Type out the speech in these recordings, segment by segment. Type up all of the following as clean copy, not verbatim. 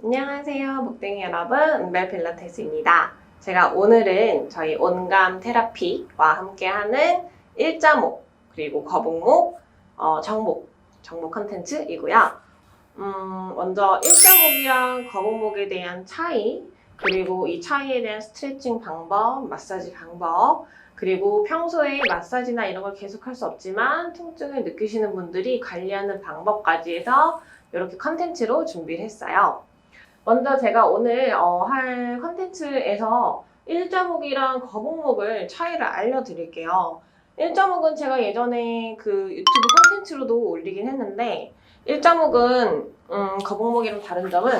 안녕하세요, 목댕이 여러분. 은별 필라테스입니다. 제가 오늘은 저희 온감 테라피와 함께하는 일자목, 그리고 거북목, 정목 컨텐츠이고요. 먼저 일자목이랑 거북목에 대한 차이, 그리고 이 차이에 대한 스트레칭 방법, 마사지 방법, 그리고 평소에 마사지나 이런 걸 계속 할 수 없지만 통증을 느끼시는 분들이 관리하는 방법까지 해서 이렇게 컨텐츠로 준비를 했어요. 먼저 제가 오늘 할 컨텐츠에서 일자목이랑 거북목을 차이를 알려드릴게요. 일자목은 제가 예전에 그 유튜브 컨텐츠로도 올리긴 했는데 일자목은 거북목이랑 다른 점은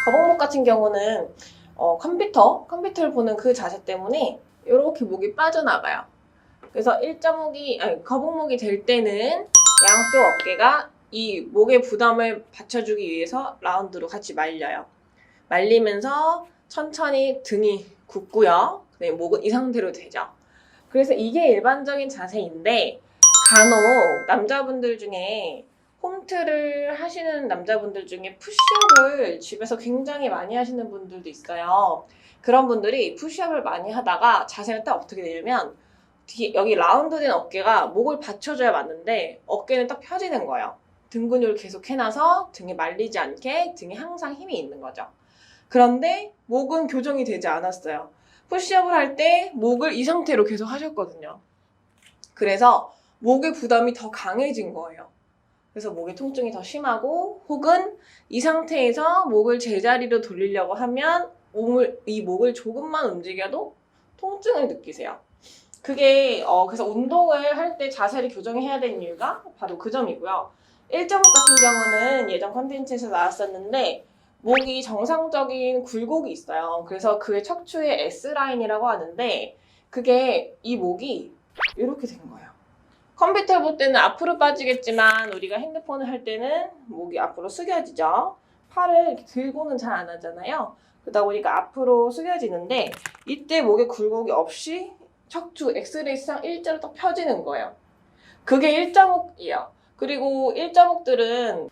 거북목 같은 경우는 컴퓨터를 보는 그 자세 때문에 이렇게 목이 빠져나가요. 그래서 거북목이 될 때는 양쪽 어깨가 이 목의 부담을 받쳐주기 위해서 라운드로 같이 말려요. 말리면서 천천히 등이 굳고요. 네, 목은 이 상태로 되죠. 그래서 이게 일반적인 자세인데 간혹 남자분들 중에 홈트를 하시는 남자분들 중에 푸시업을 집에서 굉장히 많이 하시는 분들도 있어요. 그런 분들이 푸시업을 많이 하다가 자세가 딱 어떻게 되냐면 여기 라운드된 어깨가 목을 받쳐줘야 맞는데 어깨는 딱 펴지는 거예요. 등 근육을 계속 해놔서 등이 말리지 않게 등에 항상 힘이 있는 거죠. 그런데 목은 교정이 되지 않았어요. 푸시업을 할 때 목을 이 상태로 계속 하셨거든요. 그래서 목의 부담이 더 강해진 거예요. 그래서 목의 통증이 더 심하고 혹은 이 상태에서 목을 제자리로 돌리려고 하면 이 목을 조금만 움직여도 통증을 느끼세요. 그게 그래서 운동을 할 때 자세를 교정해야 되는 이유가 바로 그 점이고요. 일자목 같은 경우는 예전 컨텐츠에서 나왔었는데 목이 정상적인 굴곡이 있어요. 그래서 그게 척추의 S라인이라고 하는데 그게 이 목이 이렇게 된 거예요. 컴퓨터 볼 때는 앞으로 빠지겠지만 우리가 핸드폰을 할 때는 목이 앞으로 숙여지죠. 팔을 이렇게 들고는 잘 안 하잖아요. 그러다 보니까 앞으로 숙여지는데 이때 목에 굴곡이 없이 척추 엑스레이상 일자로 딱 펴지는 거예요. 그게 일자목이에요. 그리고 일자목들은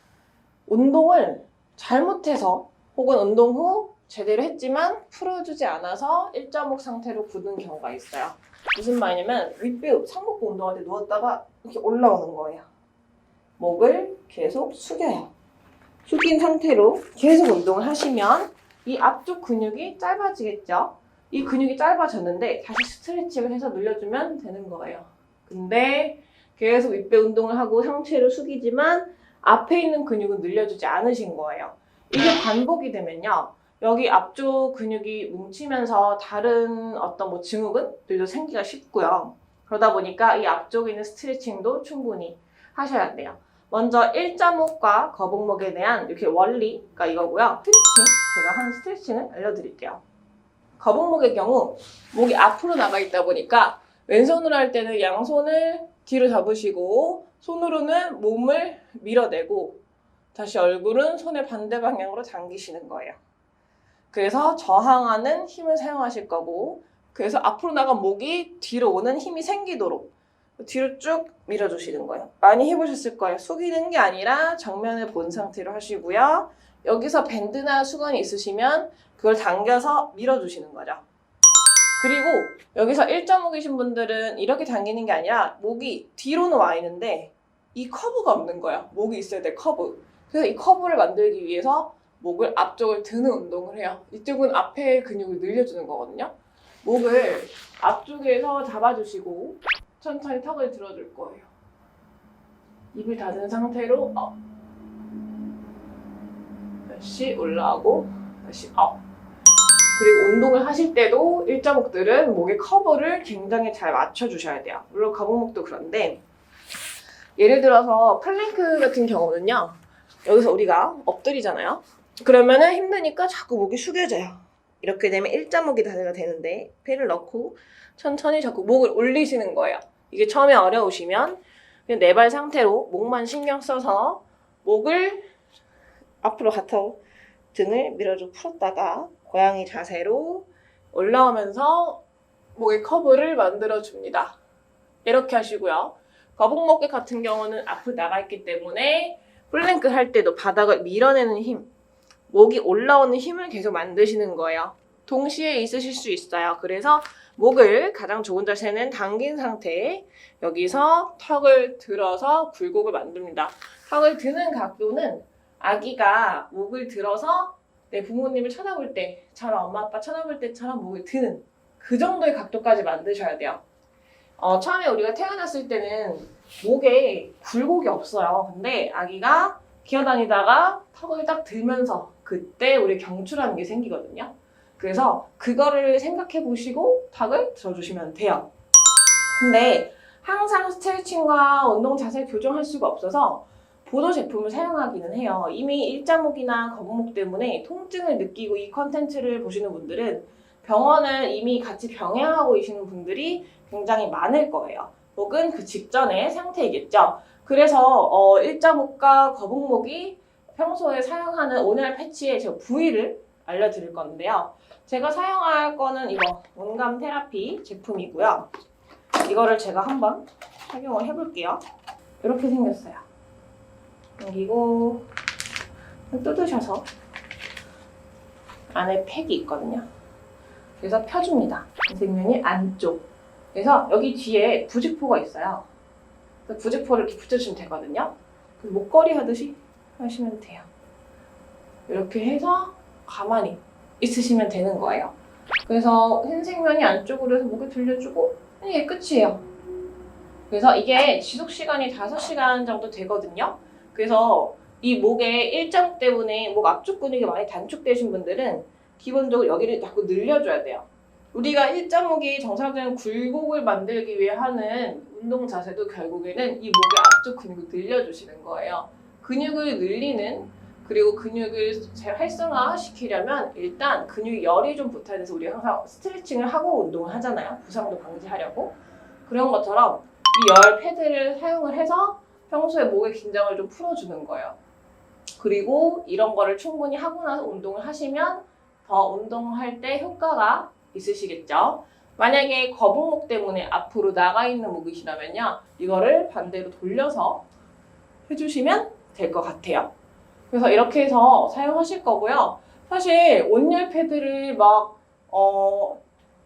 운동을 잘못해서 혹은 운동 후 제대로 했지만 풀어주지 않아서 일자목 상태로 굳은 경우가 있어요. 무슨 말이냐면 윗배 상복부 운동할 때 누웠다가 이렇게 올라오는 거예요. 목을 계속 숙여요. 숙인 상태로 계속 운동을 하시면 이 앞쪽 근육이 짧아지겠죠. 이 근육이 짧아졌는데 다시 스트레칭을 해서 늘려주면 되는 거예요. 근데 계속 윗배 운동을 하고 상체를 숙이지만 앞에 있는 근육은 늘려주지 않으신 거예요. 이게 반복이 되면요. 여기 앞쪽 근육이 뭉치면서 다른 어떤 증후군들도 생기기가 쉽고요. 그러다 보니까 이 앞쪽에 있는 스트레칭도 충분히 하셔야 돼요. 먼저 일자목과 거북목에 대한 이렇게 원리가 이거고요. 제가 하는 스트레칭을 알려드릴게요. 거북목의 경우 목이 앞으로 나가 있다 보니까 왼손으로 할 때는 양손을 뒤로 잡으시고 손으로는 몸을 밀어내고 다시 얼굴은 손의 반대 방향으로 당기시는 거예요. 그래서 저항하는 힘을 사용하실 거고 그래서 앞으로 나간 목이 뒤로 오는 힘이 생기도록 뒤로 쭉 밀어주시는 거예요. 많이 해보셨을 거예요. 숙이는 게 아니라 정면을 본 상태로 하시고요. 여기서 밴드나 수건이 있으시면 그걸 당겨서 밀어주시는 거죠. 그리고 여기서 일자목이신 분들은 이렇게 당기는 게 아니라 목이 뒤로는 와 있는데 이 커브가 없는 거예요. 목이 있어야 돼, 커브. 그래서 이 커브를 만들기 위해서 목을 앞쪽을 드는 운동을 해요. 이쪽은 앞에 근육을 늘려주는 거거든요. 목을 앞쪽에서 잡아주시고 천천히 턱을 들어줄 거예요. 입을 닫은 상태로 업. 다시 올라오고 다시 업. 그리고 운동을 하실 때도 일자목들은 목의 커브를 굉장히 잘 맞춰주셔야 돼요. 물론 거북목도 그런데 예를 들어서 플랭크 같은 경우는요. 여기서 우리가 엎드리잖아요. 그러면은 힘드니까 자꾸 목이 숙여져요. 이렇게 되면 일자목이 자세가 되는데 배를 넣고 천천히 자꾸 목을 올리시는 거예요. 이게 처음에 어려우시면 그냥 네 발 상태로 목만 신경 써서 목을 앞으로 갖다 등을 밀어주고 풀었다가 고양이 자세로 올라오면서 목의 커브를 만들어줍니다. 이렇게 하시고요. 거북목 같은 경우는 앞으로 나가 있기 때문에 플랭크 할 때도 바닥을 밀어내는 힘, 목이 올라오는 힘을 계속 만드시는 거예요. 동시에 있으실 수 있어요. 그래서 목을 가장 좋은 자세는 당긴 상태에 여기서 턱을 들어서 굴곡을 만듭니다. 턱을 드는 각도는 아기가 목을 들어서 내 부모님을 쳐다볼 때처럼, 엄마 아빠 쳐다볼 때처럼 목을 드는 그 정도의 각도까지 만드셔야 돼요. 처음에 우리가 태어났을 때는 목에 굴곡이 없어요. 근데 아기가 기어다니다가 턱을 딱 들면서 그때 우리 경추라는 게 생기거든요. 그래서 그거를 생각해 보시고 턱을 들어주시면 돼요. 근데 항상 스트레칭과 운동 자세 교정할 수가 없어서 보조 제품을 사용하기는 해요. 이미 일자목이나 거북목 때문에 통증을 느끼고 이 컨텐츠를 보시는 분들은 병원을 이미 같이 병행하고 계시는 분들이 굉장히 많을 거예요. 혹은 그 직전의 상태이겠죠. 그래서 일자목과 거북목이 평소에 사용하는 온열 패치의 저 부위를 알려드릴 건데요. 제가 사용할 거는 이거 온감 테라피 제품이고요. 이거를 제가 한번 착용을 해볼게요. 이렇게 생겼어요. 그리고 뜯으셔서 안에 팩이 있거든요. 그래서 펴줍니다. 선생님이 안쪽. 그래서 여기 뒤에 부직포가 있어요. 그래서 부직포를 이렇게 붙여주시면 되거든요. 목걸이 하듯이 하시면 돼요. 이렇게 해서 가만히 있으시면 되는 거예요. 그래서 흰색면이 안쪽으로 해서 목에 들려주고 이게 끝이에요. 그래서 이게 지속 시간이 5시간 정도 되거든요. 그래서 이 목의 일자목 때문에 목 앞쪽 근육이 많이 단축되신 분들은 기본적으로 여기를 자꾸 늘려줘야 돼요. 우리가 일자목이 정상적인 굴곡을 만들기 위해 하는 운동 자세도 결국에는 이 목의 앞쪽 근육을 늘려주시는 거예요. 근육을 늘리는 그리고 근육을 활성화시키려면 일단 근육에 열이 좀 붙어야 돼서 우리가 항상 스트레칭을 하고 운동을 하잖아요. 부상도 방지하려고. 그런 것처럼 이 열 패드를 사용을 해서 평소에 목의 긴장을 좀 풀어주는 거예요. 그리고 이런 거를 충분히 하고 나서 운동을 하시면 더 운동할 때 효과가 있으시겠죠. 만약에 거북목 때문에 앞으로 나가 있는 목이시라면요. 이거를 반대로 돌려서 해주시면 될 것 같아요. 그래서 이렇게 해서 사용하실 거고요. 사실 온열 패드를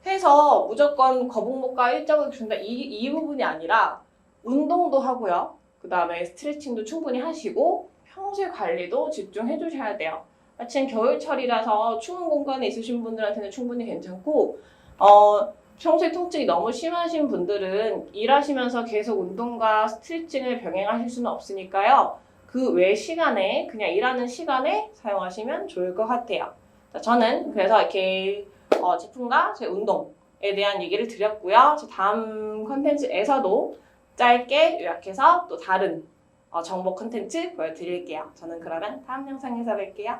해서 무조건 거북목과 일자목을 준다 이 부분이 아니라 운동도 하고요. 그 다음에 스트레칭도 충분히 하시고 평소에 관리도 집중해 주셔야 돼요. 마침 겨울철이라서 추운 공간에 있으신 분들한테는 충분히 괜찮고 평소에 통증이 너무 심하신 분들은 일하시면서 계속 운동과 스트레칭을 병행하실 수는 없으니까요. 그 외 시간에 그냥 일하는 시간에 사용하시면 좋을 것 같아요. 자, 저는 그래서 이렇게 제품과 제 운동에 대한 얘기를 드렸고요. 제 다음 컨텐츠에서도 짧게 요약해서 또 다른 정보 컨텐츠 보여드릴게요. 저는 그러면 다음 영상에서 뵐게요.